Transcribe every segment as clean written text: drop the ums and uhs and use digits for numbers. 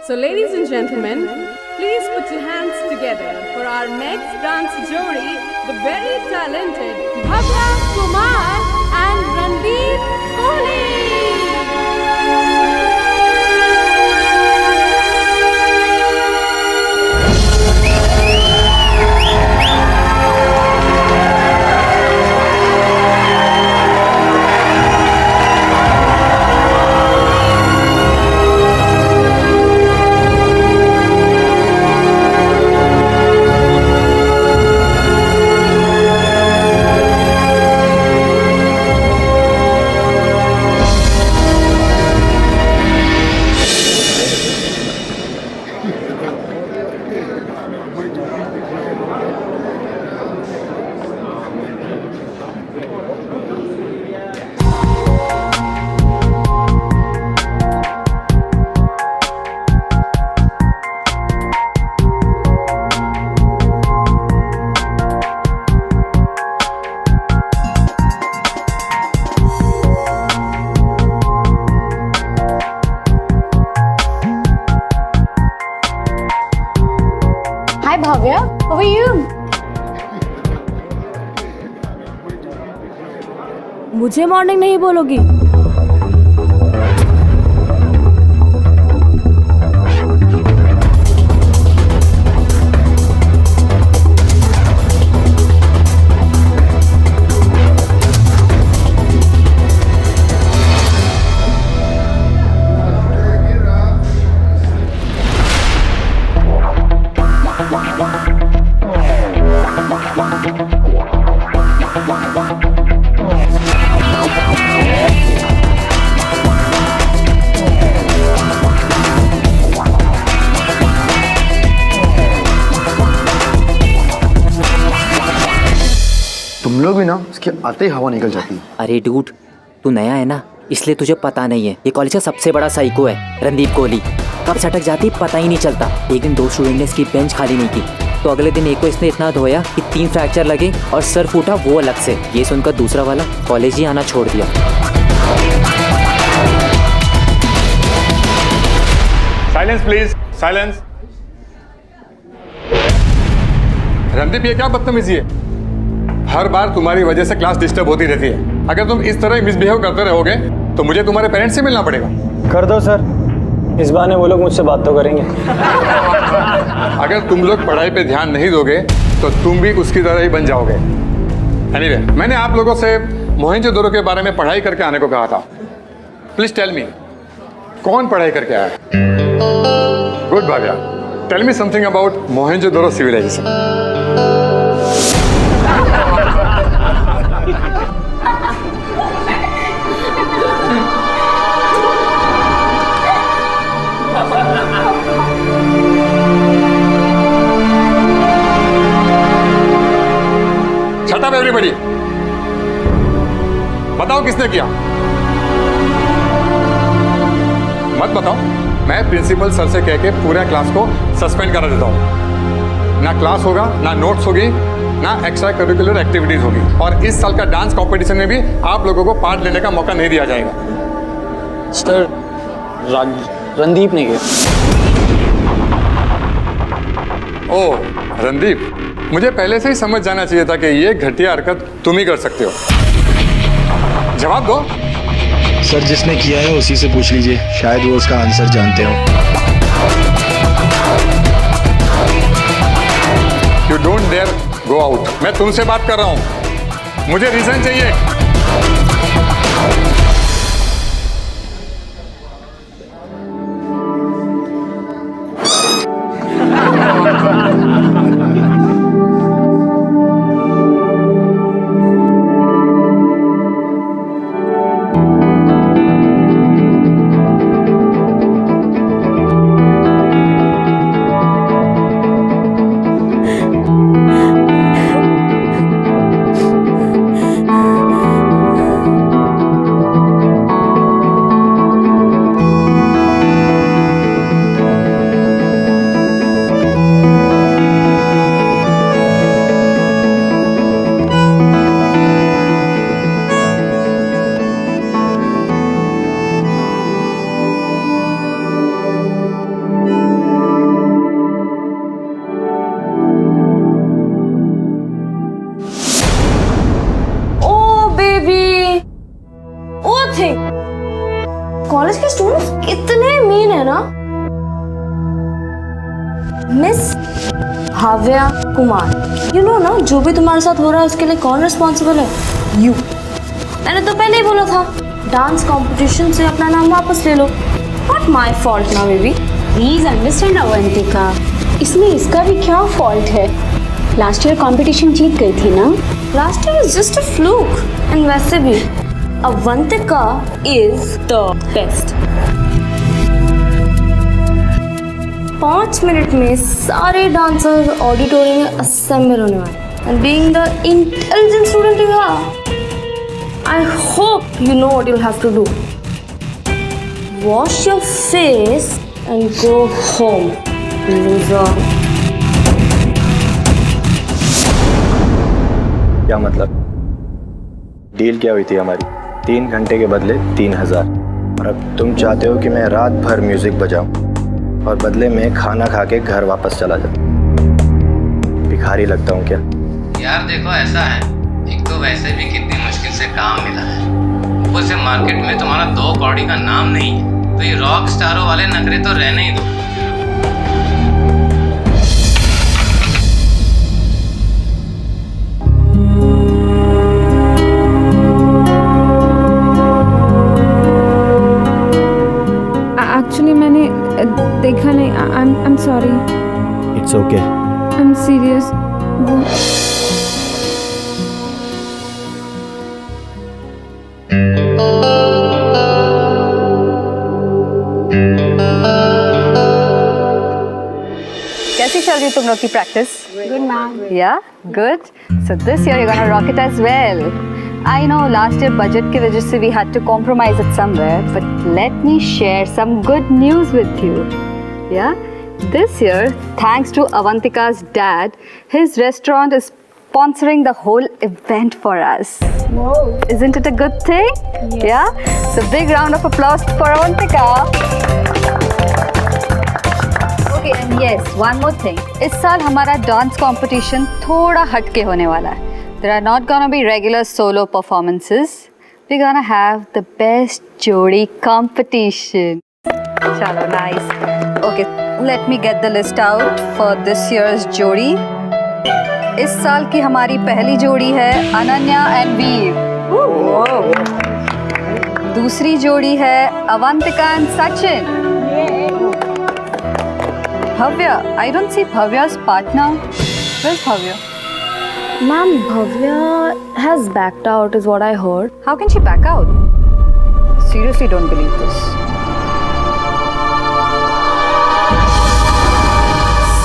So ladies and gentlemen, please put your hands together for our next dance jodi, the very talented Bhavya Kumar and Randeep Kohli. Hi Bhavya, how are you? मुझे morning नहीं बोलोगी? तुम लोग भी ना उसके आते ही हवा निकल जाती है। अरे डूड, तू नया है ना, इसलिए तुझे पता नहीं है। ये कॉलेज का सबसे बड़ा साइको है रणदीप कोहली। कब सटक जाती पता ही नहीं चलता। एक दिन 2 स्टूडेंट ने इसकी बेंच खाली नहीं की, तो अगले दिन एक को इसने इतना धोया कि 3 फ्रैक्चर लगे और सर फूटा, वो अलग से। ये सुनकर दूसरा वाला कॉलेज ही आना छोड़ दिया। Silence please, silence. रणदीप, ये क्या बदतमीजी है? हर बार तुम्हारी वजह से क्लास डिस्टर्ब होती रहती है। अगर तुम इस तरह मिसबिहेव करते रहोगे तो मुझे तुम्हारे पेरेंट्स से मिलना पड़ेगा। कर दो सर, इस बहाने वो लोग मुझसे बात तो करेंगे। अगर तुम लोग पढ़ाई पे ध्यान नहीं दोगे तो तुम भी उसकी तरह ही बन जाओगे। एनीवे, मैंने आप लोगों से मोहनजोदड़ो के बारे में पढ़ाई करके आने को कहा था। प्लीज टेल मी, कौन पढ़ाई करके आया? Good Bhagya, tell me something about Mohenjodaro civilisation. Shut up everybody! बताओ किसने किया? मत बताओ, मैं प्रिंसिपल सर से कह के पूरे क्लास को सस्पेंड करा देता हूँ। ना क्लास होगा, ना नोट्स होगी, ना एक्स्ट्रा करिकुलर एक्टिविटीज होगी, और इस साल का डांस कंपटीशन में भी आप लोगों को पार्ट लेने का मौका नहीं दिया जाएगा। सर, रणदीप ने किया। ओह रणदीप, मुझे पहले से ही समझ जाना चाहिए था कि ये घटिया हरकत तुम ही कर सकते हो। जवाब दो। सर, जिसने किया है उसी से पूछ लीजिए, शायद वो उसका आंसर जानते हो। You don't dare go out. मैं तुमसे बात कर रहा हूं, मुझे रीजन चाहिए। Miss Bhavya Kumar, you know ना, जो भी तुम्हारे साथ हो रहा है उसके लिए कौन रिस्पॉन्सिबल है? यू। मैंने तो पहले ही बोला था डांस कंपटीशन से अपना नाम वापस ले लो। नॉट माय फॉल्ट ना बेबी। प्लीज अंडरस्टैंड अवंतिका, इसमें इसका भी क्या फॉल्ट है? लास्ट ईयर कंपटीशन जीत गई थी ना। Last year is just a fluke. And वैसे भी Avantika is the best. 5 minute में सारे डांसर्स ऑडिटोरियम में असेंबल होने वाले। And being the intelligent student you are, I hope you know what you'll have to do. Wash your face and go home, loser. क्या मतलब? Deal क्या हुई थी हमारी? 3 घंटे के बदले 3000। और अब तुम चाहते हो कि मैं रात भर म्यूजिक बजाऊं और बदले में खाना खा के घर वापस चला जाऊं। भिखारी लगता हूं क्या? यार देखो, ऐसा है, एक तो वैसे भी कितनी मुश्किल से काम मिला है, ऊपर से मार्केट में तुम्हारा 2 कौड़ी का नाम नहीं है, तो ये रॉक स्टारों वाले नखरे तो रहने ही दो। एक्चुअली मैंने देखा नहीं। I am sorry. It's okay. I am serious. कैसी चल रही तुम लोग की practice? Good ma'am. Yeah good. So this year you gonna rock it as well. I know last year budget की वजह से we had to compromise it somewhere, but let me share some good news with you. Yeah this year, thanks to Avantika's dad, his restaurant is sponsoring the whole event for us. Whoa. Isn't it a good thing? Yes. Yeah? So big round of applause for Avantika. Okay, and yes, one more thing. इस साल हमारा dance competition थोड़ा हटके होने वाला है. There are not gonna be regular solo performances. We're gonna have the best jodi competition. Chalo, nice. Okay, let me get the list out for this year's jodi. इस साल की हमारी पहली जोड़ी है अनन्या एंड वीर। दूसरी जोड़ी है Avantika and Sachin. Bhavya, I don't see Bhavya's partner. Where's Bhavya? Ma'am, Bhavya has backed out is what I heard. How can she back out? Seriously don't believe this.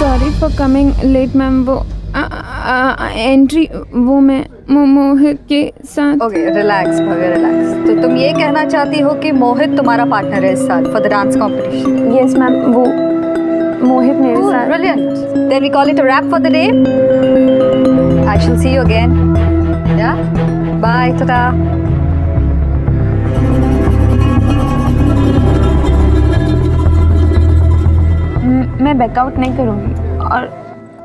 Sorry for coming late ma'am. वो entry वो मैं मोहित के साथ। Okay relax Bhavya, relax. तो तुम ये कहना चाहती हो कि मोहित तुम्हारा पार्टनर है इस साल for the dance competition? Yes ma'am, वो मोहित मेरे साथ। Brilliant. Then we call it a wrap for the day. I shall see you again. Yeah bye, tata. मैं बैकआउट नहीं करूँगी और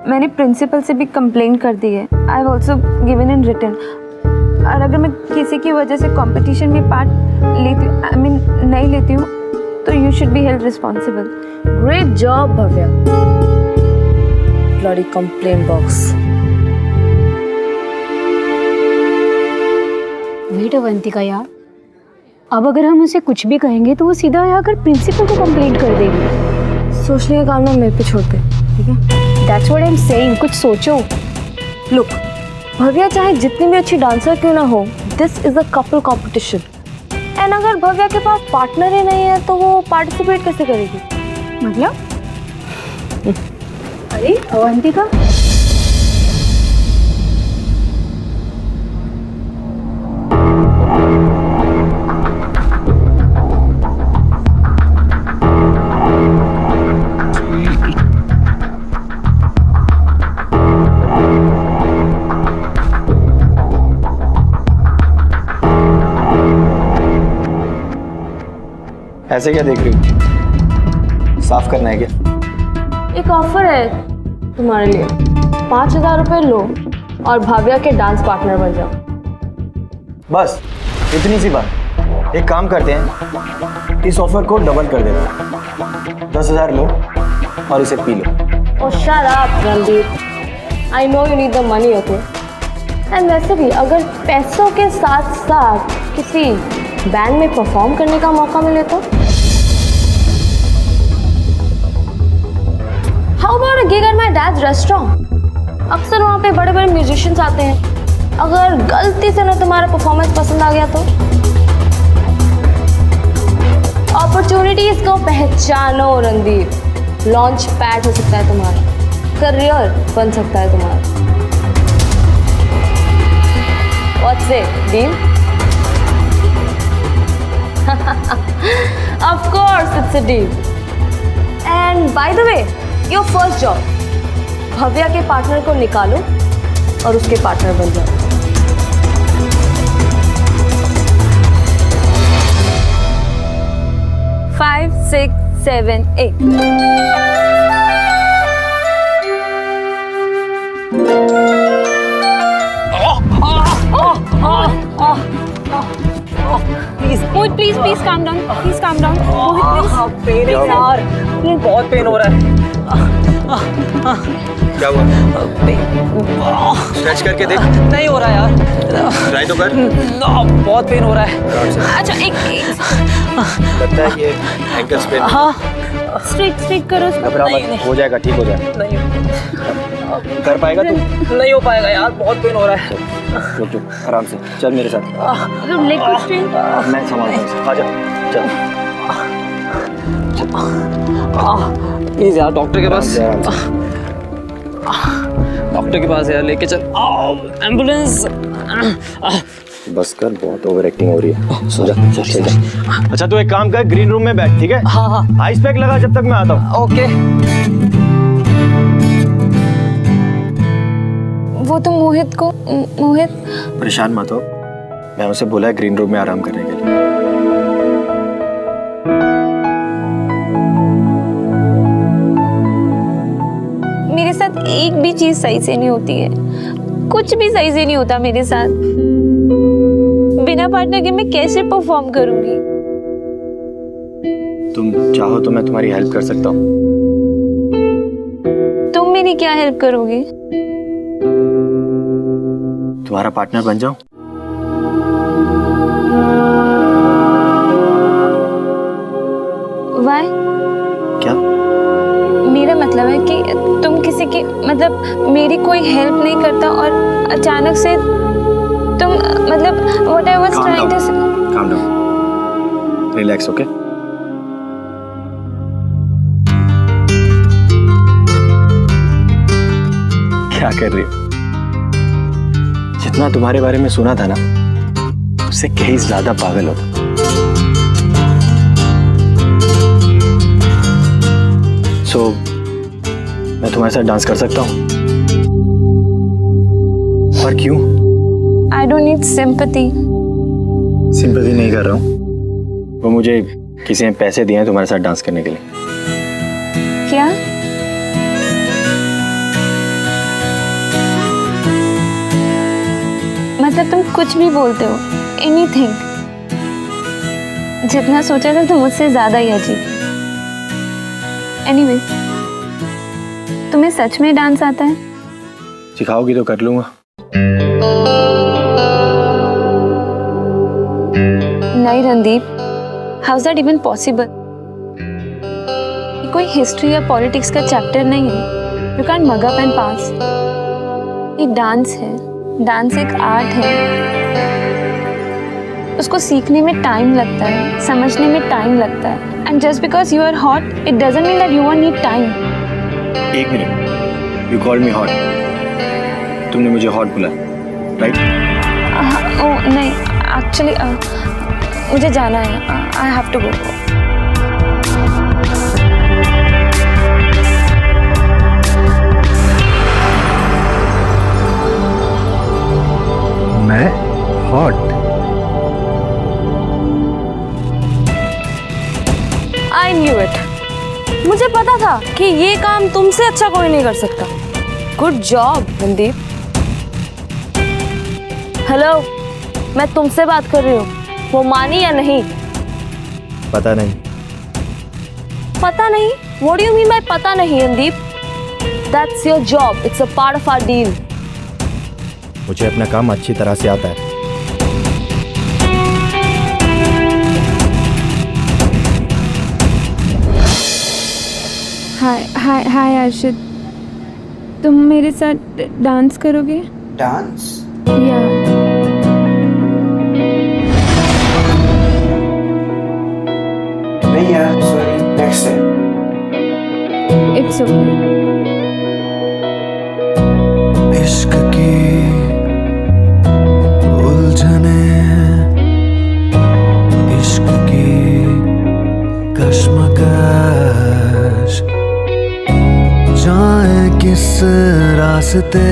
मैंने प्रिंसिपल से भी कंप्लेंट कर दी है। I have also given in written. और अगर मैं किसी की वजह से कंपटीशन में पार्ट लेती हूँ, आई मीन नहीं लेती हूँ, तो you should be held responsible. Great job, Bhavya. Bloody complaint box. Wait Avantika यार, अब अगर हम उसे कुछ भी कहेंगे तो वो सीधा आकर प्रिंसिपल को कंप्लेंट कर देगी। सोचने का काम ना मेरे पे छोड़ दे, ठीक है? That's what I am saying, कुछ सोचो। लुक, भव्या चाहे जितनी भी अच्छी डांसर क्यों ना हो, this is a couple competition. And अगर भव्या के पास पार्टनर ही नहीं है तो वो पार्टिसिपेट कैसे करेगी? मतलब? अरे अवंतिका, ऐसे क्या देख रही हो? साफ करना है क्या? एक ऑफर है तुम्हारे लिए। 5000 रुपये लो और भव्या के डांस पार्टनर बन जाओ। बस इतनी सी बात। एक काम करते हैं, इस ऑफर को डबल कर देते हैं। 10,000 लो और इसे P low. Oh, shut up, Randeep. I know you need the money, okay? And वैसे भी अगर पैसों के साथ साथ किसी बैंड में परफॉर्म करने का मौका मिले तो? How about a gig at my dad's restaurant? अक्सर वहाँ पे बड़े बड़े म्यूजिशियंस आते हैं. अगर गलती से ना तुम्हारा परफॉर्मेंस पसंद आ गया तो? अपॉर्चुनिटीज को पहचानो रणदीप. लॉन्च पैड हो सकता है तुम्हारा, करियर बन सकता है तुम्हारा. What's it, deal? Of course it's a deal. And by the way, your first job, Bhavya के पार्टनर को निकालो और उसके पार्टनर बन जाओ. Five, 6, 7, 8. Mohit, please calm down. Please calm down. Mohit, please. Pain है यार, बहुत पेन हो रहा है. क्या हुआ? स्ट्रेच करके देख. नहीं हो रहा यार. ट्राई तो कर. बहुत पेन हो रहा है. अच्छा एक लगता है ये एंकल स्प्रेन. हाँ. स्ट्रेट करो उसको. घबरा मत, हो जाएगा, ठीक हो जाएगा. नहीं कर पाएगा तू? नहीं हो पाएगा यार, बहुत पेन हो रहा है. रुक रुक, आराम से चल मेरे साथ. लेग को स्ट्रेट. मैं संभालता हूँ. आजा चल. प्लीज यार, डॉक्टर के पास. आराम से. डॉक्टर के पास यार, लेके चल. एम्बुलेंस. बस कर, बहुत ओवर एक्टिंग हो रही है. सो जा, चल जा. अच्छा तू एक काम कर, ग्रीन रूम में बैठ, ठीक है? हाँ हाँ. आइस पैक लगा जब तक मैं आता हूँ. ओके. वो तो मोहित परेशान मत हो, मैं उसे बोला है ग्रीन रूम में आराम करने के लिए. मेरे साथ एक भी चीज सही से नहीं होती है. कुछ भी सही से नहीं होता मेरे साथ. बिना पार्टनर के मैं कैसे परफॉर्म करूंगी? तुम चाहो तो मैं तुम्हारी हेल्प कर सकता हूँ. तुम मेरी क्या हेल्प करोगे? तुम्हारा पार्टनर बन जाऊं? वाई? क्या? मेरा मतलब है कि तुम किसी की मतलब मेरी कोई हेल्प नहीं करता और अचानक से तुम मतलब what I was trying to say. Calm down. Relax, okay? क्या कर रही हो? जितना तुम्हारे बारे में सुना था ना, उससे कहीं ज्यादा पागल हो. सो मैं तुम्हारे साथ डांस कर सकता हूँ. पर क्यों? I don't need sympathy. Sympathy नहीं कर रहा हूँ. वो मुझे किसी ने पैसे दिए हैं तुम्हारे साथ डांस करने के लिए. क्या? मतलब तुम कुछ भी बोलते हो, एनीथिंग. जितना सोचा था तुम मुझसे ज्यादा ही अजीब. एनीवेज, तुम्हें सच में डांस आता है? सिखाओगी तो कर लूंगा. नहीं Randeep, how is that even possible? ये कोई हिस्ट्री या पॉलिटिक्स का चैप्टर नहीं है. You can mug up and pass. ये डांस है. डांस एक आर्ट है. उसको सीखने में टाइम लगता है, समझने में टाइम लगता है. And just because you are hot it doesn't mean that you won't need time. एक minute, you called me hot. तुमने मुझे हॉट बोला, राइट? ओह नहीं, एक्चुअली मुझे जाना है. I have to go. मैं हॉट? I knew it. मुझे पता था कि ये काम तुमसे अच्छा कोई नहीं कर सकता. Good job Randeep. हेलो, मैं तुमसे बात कर रही हूँ. वो मानी या नहीं? पता नहीं. पता नहीं? What do you mean by पता नहीं Randeep? That's your job. It's a part of our deal. मुझे अपना काम अच्छी तरह से आता है। हाय अर्शद, तुम मेरे साथ डांस करोगे? डांस? या नहीं यार, sorry, next time. It's okay. इश्क की उलझने, इश्क की कश्मकश, जाए किस रास्ते,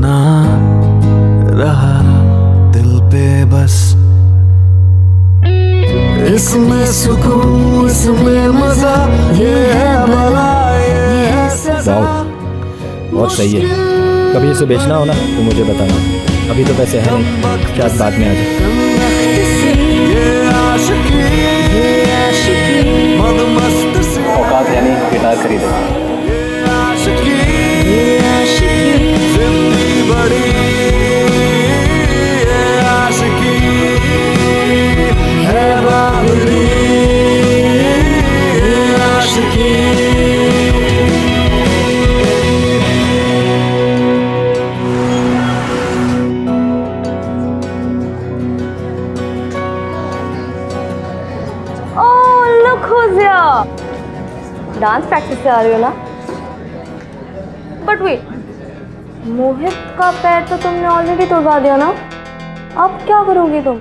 ना रहा दिल पे बस। इसमें सुकून, इसमें मजा, ये है भला, ये है सजा। बहुत सही है। कभी इसे बेचना हो ना तो मुझे बताना। अभी तो पैसे हैं नहीं, शायद बाद में आ जाए। औकात यानी गिटार खरीदे। डांस प्रैक्टिस से आ रही हो ना? बट वेट, मोहित का पैर तो तुमने ऑलरेडी तोड़वा दिया ना? अब क्या करोगी तुम?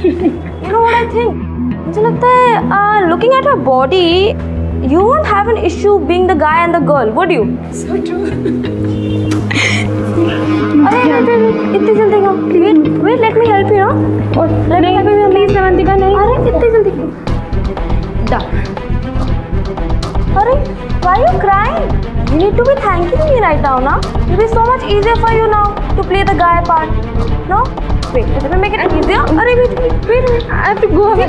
You know what I think? मुझे लगता है looking at her body, you won't have an issue being the guy and the girl, would you? So true. अरे इतनी जल्दी क्यों? Wait, let me help you, ना? Let me help you, please, नवंतिका, नहीं। अरे इतनी जल्दी क्यों? Done. Arey, why are you crying? You need to be thanking me right now, na? It will be so much easier for you now to play the guy part. No? Wait, let me make it easier. Arey, wait. I have to go away.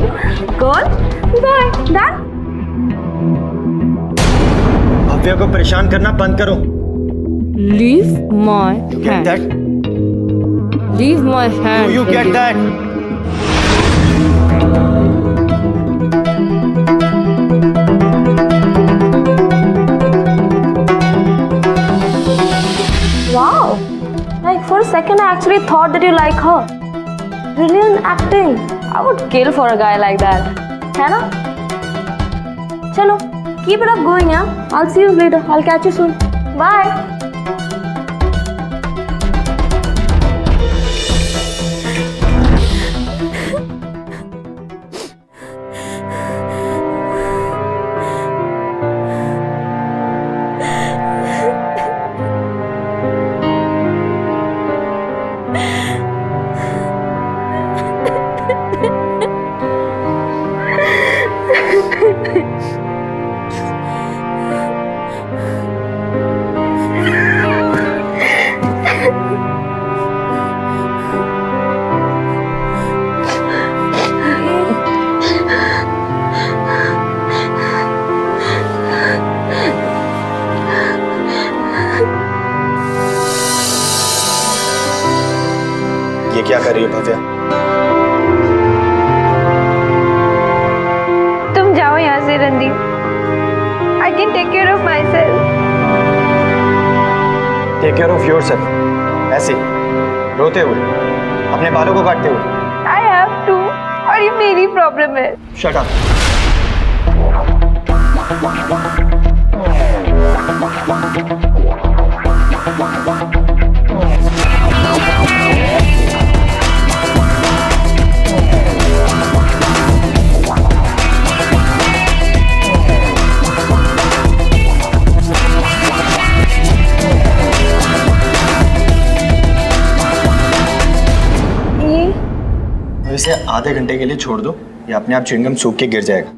Girl, bye. Done? Bhavya को परेशान करना बंद करो। Leave my You get that? Leave my hand. Do you get that? Wow. Like for a second I actually thought that you like her. Brilliant acting. I would kill for a guy like that. है ना? चलो, keep it up going, yeah? I'll see you later. I'll catch you soon. Bye. ये क्या कर रही है भव्या? तुम जाओ यहाँ से Randeep. I can take care of myself. Take care of yourself. ऐसे रोते हुए, अपने बालों को काटते हुए। I have to. और ये मेरी प्रॉब्लम है। Shut up. इसे आधे घंटे के लिए छोड़ दो, या अपने आप च्युइंगम सूख के गिर जाएगा,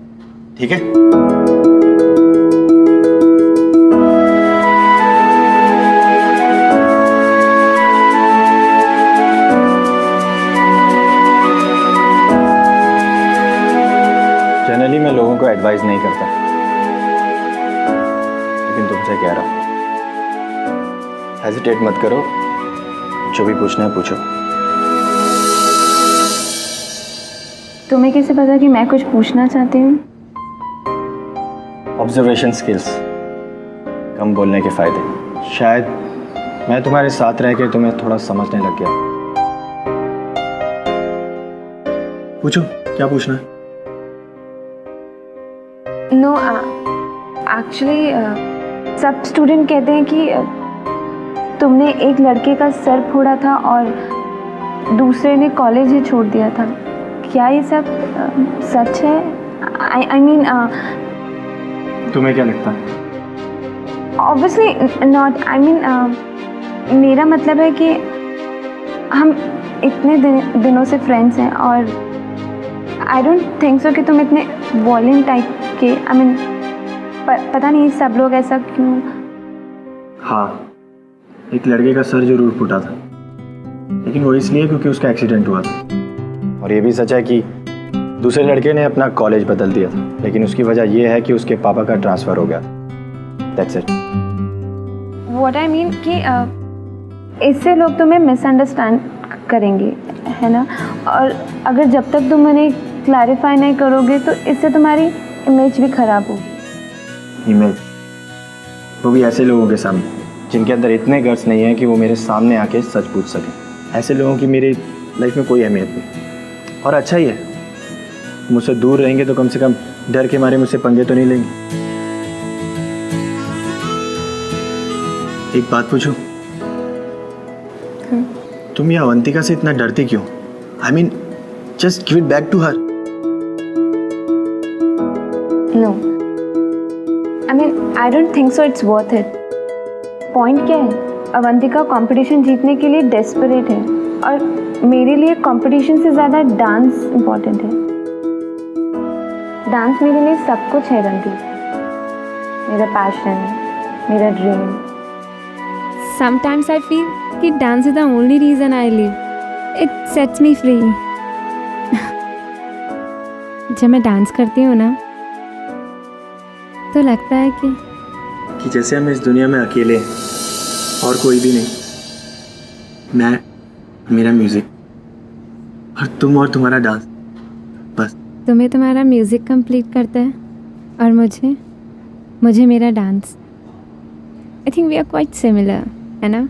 ठीक है? जनरली मैं लोगों को एडवाइस नहीं करता, लेकिन तुमसे कह रहा हूँ, हेजिटेट मत करो, जो भी पूछना है पूछो। तुम्हें कैसे पता कि मैं कुछ पूछना चाहती हूँ? ऑब्जर्वेशन स्किल्स, कम बोलने के फायदे। शायद मैं तुम्हारे साथ रह के तुम्हें थोड़ा समझने लग गया। पूछो, क्या पूछना है? नो, एक्चुअली सब स्टूडेंट कहते हैं कि तुमने एक लड़के का सर फोड़ा था और दूसरे ने कॉलेज ही छोड़ दिया था। क्या ये सब सच है? आई मीन तुम्हें क्या लगता है? Obviously not. आई मीन मेरा मतलब है कि हम इतने दिनों से फ्रेंड्स हैं और आई डोंट थिंक सो कि तुम इतने वॉयलेंट टाइप के, आई मीन पता नहीं सब लोग ऐसा क्यों। हाँ, एक लड़के का सर जरूर फूटा था, लेकिन वो इसलिए क्योंकि उसका एक्सीडेंट हुआ था। और ये भी सच है कि दूसरे लड़के ने अपना कॉलेज बदल दिया था, लेकिन उसकी वजह ये है कि उसके पापा का ट्रांसफ़र हो गया। That's it. What I mean कि इससे लोग तुम्हें मिसअंडरस्टैंड करेंगे, है ना? और अगर जब तक तुम उन्हें क्लैरिफाई नहीं करोगे तो इससे तुम्हारी इमेज भी ख़राब होगी। इमेज? वो भी ऐसे लोगों के सामने जिनके अंदर इतने गट्स नहीं है कि वो मेरे सामने आके सच पूछ सकें। ऐसे लोगों की मेरी लाइफ में कोई अहमियत नहीं। और अच्छा ही है, मुझसे दूर रहेंगे तो कम से कम डर के मारे मुझसे पंगे तो नहीं लेंगे। एक बात पूछूं? तुम ये अवंतिका से इतना डरती क्यों? I mean just give it back to her. No, I mean I don't think so it's worth it. Point क्या है? अवंतिका कंपटीशन जीतने के लिए डेस्परेट है और मेरे लिए कंपटीशन से ज़्यादा डांस इम्पॉर्टेंट है। डांस मेरे लिए सब कुछ है रणदीप, मेरा पैशन, मेरा ड्रीम। Sometimes I feel कि dance is the only reason I live. It sets me free. जब मैं डांस करती हूँ ना तो लगता है कि जैसे हम इस दुनिया में अकेले हैं और कोई भी नहीं। मैं, मेरा म्यूजिक और तुम और तुम्हारा डांस, बस। तुम्हें तुम्हारा म्यूज़िक कंप्लीट करता है और मुझे मेरा dance. I think we are quite similar, है ना?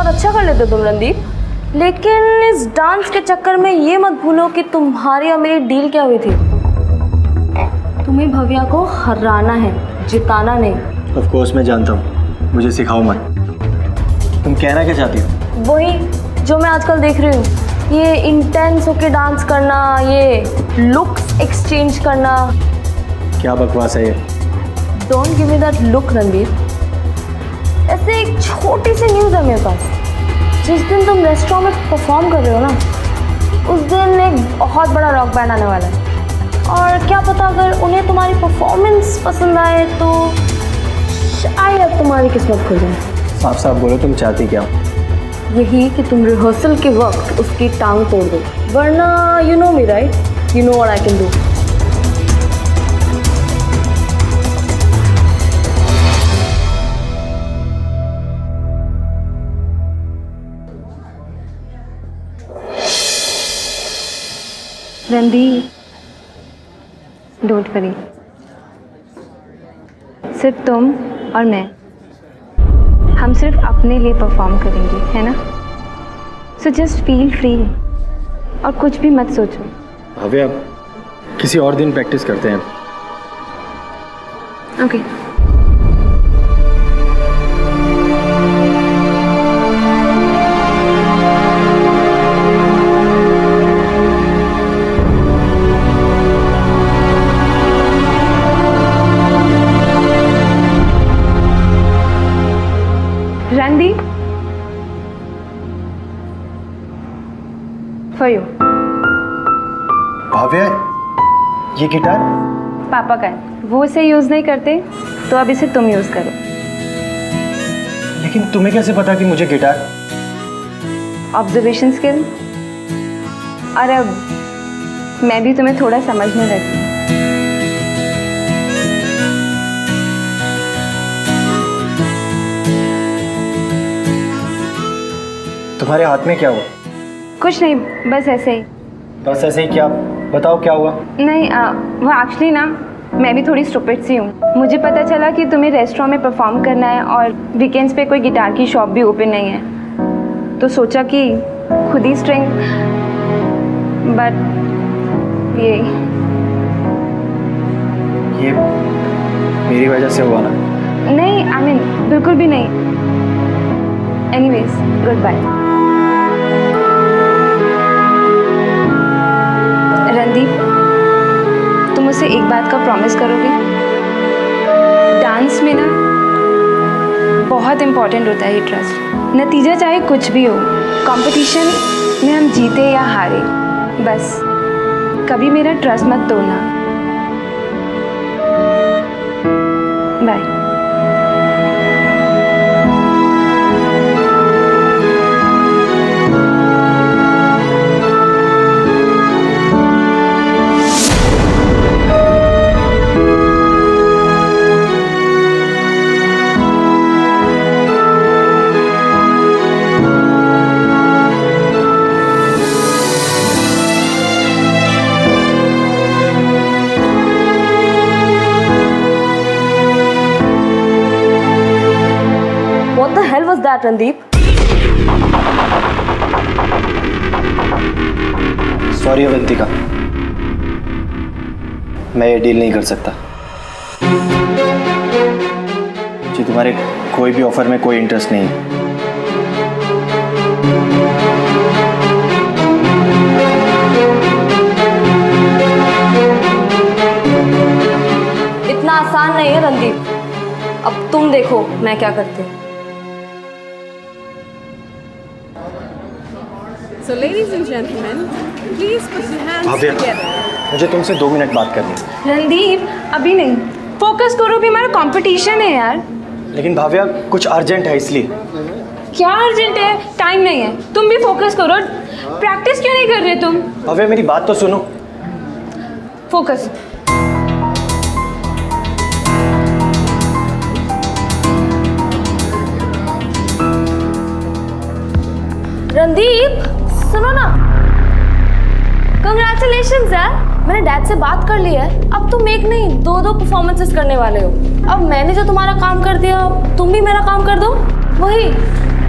बहुत अच्छा कर लेते हो तुम रणदीप, लेकिन इस डांस के चक्कर में ये मत भूलो कि तुम्हारी और मेरी डील क्या हुई थी। तुम्हें भव्या को हराना है, जिताना नहीं। ऑफ कोर्स मैं जानता हूँ, मुझे सिखाओ मत। तुम कहना क्या चाहती हो? वही जो मैं आजकल देख रही हूँ, ये इंटेंस होके डांस करना, ये लुक्स एक्सचेंज करना। क्या बकवास है ये? Don't give me that look Randeep. ऐसे एक छोटी सी न्यूज़ है मेरे पास। जिस दिन तुम रेस्टोरेंट में परफॉर्म कर रहे हो ना, उस दिन एक बहुत बड़ा रॉक बैंड आने वाला है। और क्या पता अगर उन्हें तुम्हारी परफॉर्मेंस पसंद आए तो शायद तुम्हारी किस्मत खुल जाए। साफ साफ बोलो, तुम चाहती क्या हो? यही कि तुम रिहर्सल के वक्त उसकी टांग तोड़ दो, वरना you know me right, you know what I can do. Randeep, don't worry, सिर्फ तुम और मैं, हम सिर्फ अपने लिए परफॉर्म करेंगे, है ना? सो जस्ट फील फ्री और कुछ भी मत सोचो। भव्या, किसी और दिन प्रैक्टिस करते हैं। Okay. Randeep, for you. Bhavya, ये गिटार? पापा का है, वो इसे यूज नहीं करते तो अब इसे तुम यूज करो। लेकिन तुम्हें कैसे पता कि मुझे गिटार? Observation skill. और अब मैं भी तुम्हें थोड़ा समझने लगी। तुम्हारे हाथ में क्या हुआ? कुछ नहीं, बस ऐसे ही। बस ऐसे ही क्या? बताओ क्या हुआ? नहीं, वो एक्चुअली ना, मैं भी थोड़ी स्टूपिड सी हूँ। मुझे पता चला कि तुम्हें रेस्टोरेंट में परफॉर्म करना है और वीकेंड्स पे कोई गिटार की शॉप भी ओपन नहीं है, तो सोचा कि खुद ही स्ट्रिंग, बट ये मेरी वजह से हुआ ना? नहीं, आई मीन बिल्कुल भी नहीं। Anyways, good bye. रणदीप, तुम मुझसे एक बात का प्रॉमिस करोगे? डांस में ना बहुत इम्पोर्टेंट होता है ये ट्रस्ट। नतीजा चाहे कुछ भी हो, कंपटीशन में हम जीते या हारे, बस कभी मेरा ट्रस्ट मत तोड़ना। Bye. What the hell was that, Randeep? Sorry Avantika, मैं ये डील नहीं कर सकता। जी, तुम्हारे कोई भी ऑफर में कोई इंटरेस्ट नहीं है। इतना आसान नहीं है रणदीप। अब तुम देखो मैं क्या करती हूँ। So ladies and gentlemen, please put your hands Bhavya, together. मुझे तुमसे 2 मिनट बात करनी है। रणदीप, अभी नहीं, फोकस करो, भी हमारा कंपटीशन है यार। लेकिन भाव्या, कुछ अर्जेंट है इसलिए। क्या अर्जेंट है? टाइम नहीं है, तुम भी फोकस करो। प्रैक्टिस क्यों नहीं कर रहे तुम? भाव्या, मेरी बात तो सुनो। फोकस। रणदीप, सुनो ना, कंग्रेचुलेशंस यार, मैंने डैड से बात कर ली है। अब तुम एक नहीं 2 परफॉर्मेंसेस करने वाले हो। अब मैंने जो तुम्हारा काम कर दिया, अब तुम भी मेरा काम कर दो। वही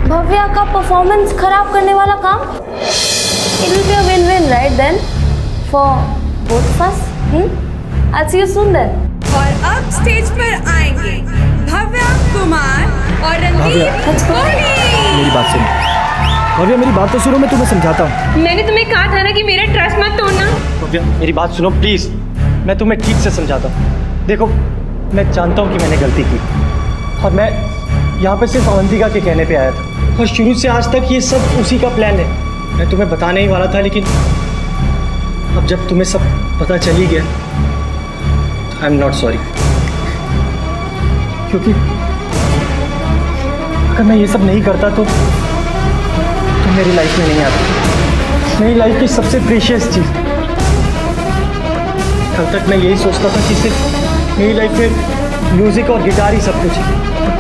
भव्या का परफॉर्मेंस खराब करने वाला काम? It will be a win-win, right then? For both of us? I'll see you soon then. और अब स्टेज पर आएंगे भव्या कुमार और रणदीप कोहली। मेरी बात सुनो भव्या, मेरी बात तो सुनो, मैं तुम्हें समझाता हूँ। मैंने तुम्हें कहा था ना कि मेरा ट्रस्ट मत तोड़ना। भव्या मेरी बात सुनो प्लीज, मैं तुम्हें ठीक से समझाता हूँ। देखो मैं जानता हूँ कि मैंने गलती की और मैं यहाँ पे सिर्फ अवंतिका के कहने पे आया था और शुरू से आज तक ये सब उसी का प्लान है। मैं तुम्हें बताने ही वाला था, लेकिन अब जब तुम्हें सब पता चल ही गया तो आई एम नॉट सॉरी, क्योंकि अगर मैं ये सब नहीं करता तो तुम मेरी लाइफ में नहीं आती। मेरी लाइफ की सबसे प्रीशियस चीज़। कल तक मैं यही सोचता था कि सिर्फ मेरी लाइफ में म्यूज़िक और गिटार ही सब कुछ है।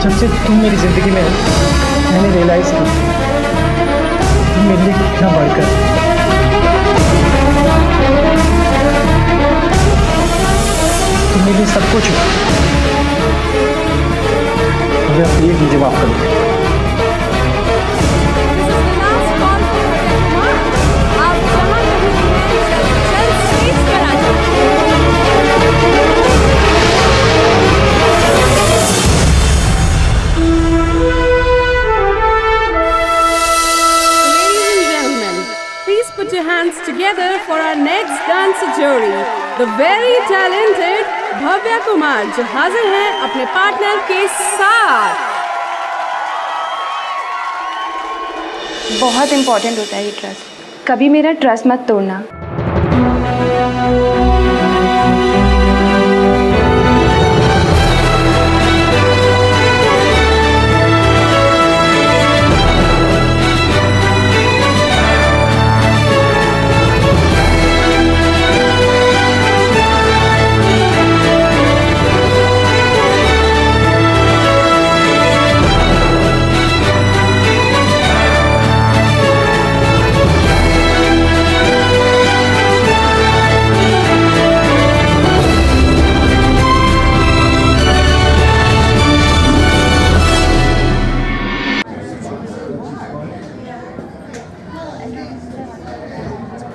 जब से तुम मेरी ज़िंदगी में हो मैंने रियलाइज़ किया तुम मेरे लिए कितना बढ़कर। तुम मेरे लिए सब कुछ हो। अगर प्लीज मुझे माफ कर दो। Put your hands together for our next dancer jury, the very talented Bhavya Kumar, जो हाजिर हैं अपने पार्टनर के साथ। बहुत इम्पोर्टेंट होता है ये ट्रस्ट। कभी मेरा ट्रस्ट मत तोड़ना।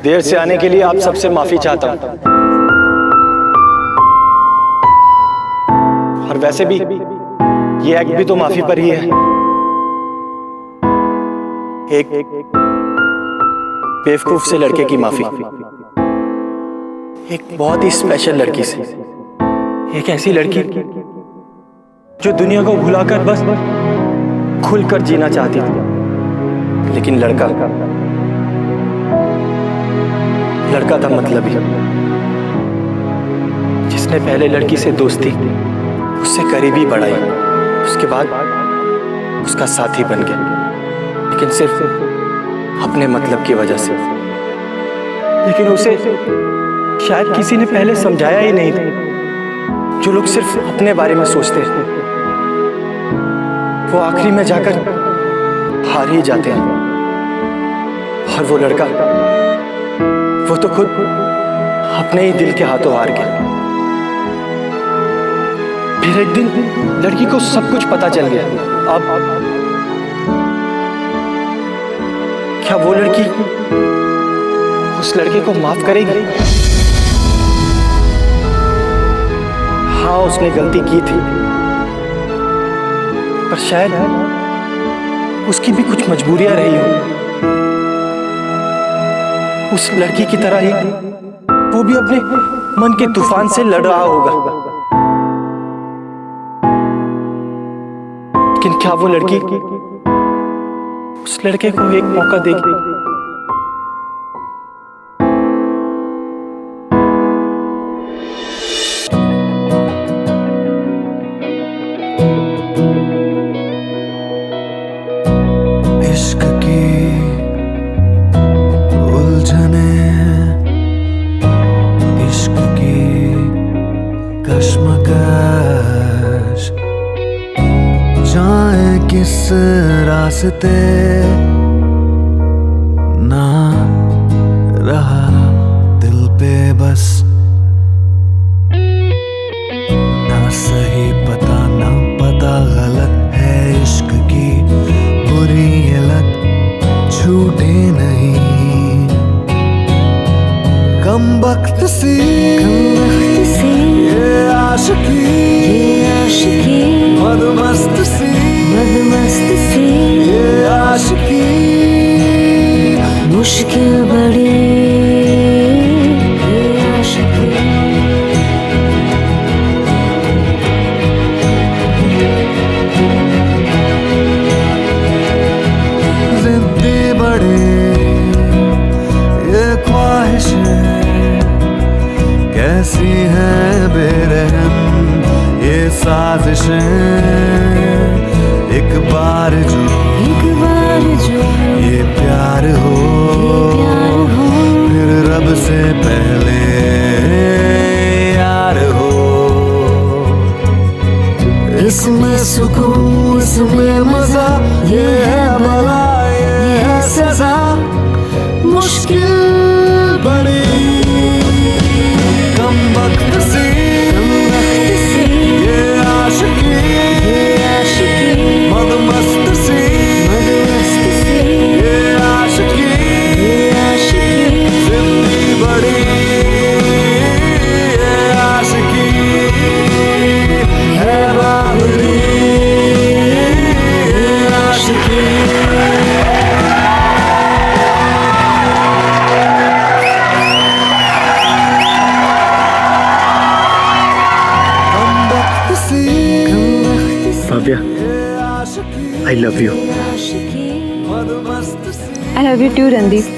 देर से आने के लिए आप सबसे माफी चाहता हूं, और वैसे भी ये एक्ट भी तो माफी पर ही है। एक बेवकूफ से लड़के की माफी, एक बहुत ही स्पेशल लड़की से, एक ऐसी लड़की जो दुनिया को भुलाकर बस खुलकर जीना चाहती थी, लेकिन लड़का था मतलबी, जिसने पहले लड़की से दोस्ती, उससे करीबी बढ़ाई, उसके बाद उसका साथी बन गया, लेकिन सिर्फ अपने मतलब की वजह से। लेकिन उसे शायद किसी ने पहले समझाया ही नहीं था। जो लोग सिर्फ अपने बारे में सोचते हैं वो आखिरी में जाकर हार ही जाते हैं। और वो लड़का, वो तो खुद अपने ही दिल के हाथों हार गया। फिर एक दिन लड़की को सब कुछ पता चल गया। अब क्या वो लड़की उस लड़के को माफ करेगी? हाँ, उसने गलती की थी, पर शायद उसकी भी कुछ मजबूरियां रही हो। उस लड़की की तरह ही वो भी अपने मन के तूफान से लड़ रहा होगा। लेकिन क्या वो लड़की उस लड़के को एक मौका देगी? इश्क की उलझने, इश्क की कश्मकश, जाए किस रास्ते ना रहा दिल पे बस, ना सही पता ना पता गलत है इश्क की बुरी साजिशें एक बार जो ये प्यार हो फिर रब से पहले यार हो। इसमें सुकून इसमें मजा ये है भला ये है सजा मुश्किल बड़ी कम वक्त सी ये आशिकी मदमस्त सी ये आशिकी जिंदगी बड़ी ये आशिकी है बाबरी ये आशिकी। Bhavya, I love you. I love you too, Randeep.